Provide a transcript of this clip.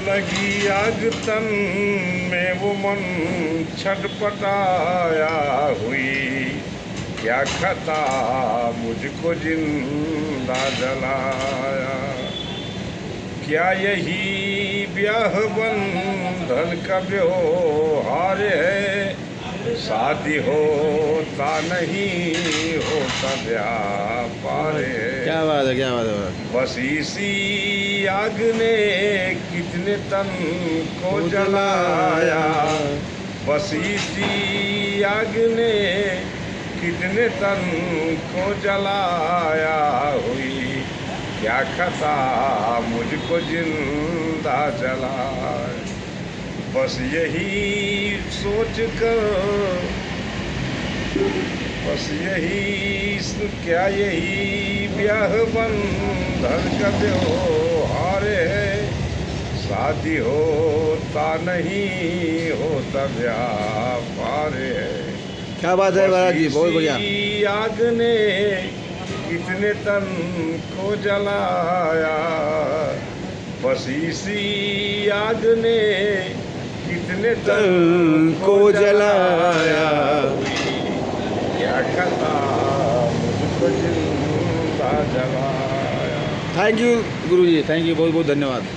लगी आग तन में वो मन छटपटाया हुई, क्या खता मुझको जिंदा जलाया। क्या यही ब्याह बंधन का व्यवहार है, शादी होता नहीं होता व्यापार है। क्या बात है, क्या बात है। बस इसी आग ने कितने तन को जलाया, बस इसी आग ने कितने तन को जलाया हुई, क्या खता मुझको जिंदा जलाए। बस यही सोच कर, बस यही क्या यही ब्याह बंधन का व्यवहार है, शादी होता नहीं होता व्यापार है। क्या बात है महाराज जी, बहुत बढ़िया। इसी आग ने कितने तन को जलाया, बस इसी आग ने कितने तन को जलाया, क्या खता मुझको जिंदा जलाया। Thank you Guru ji, thank you, बहुत बहुत धन्यवाद।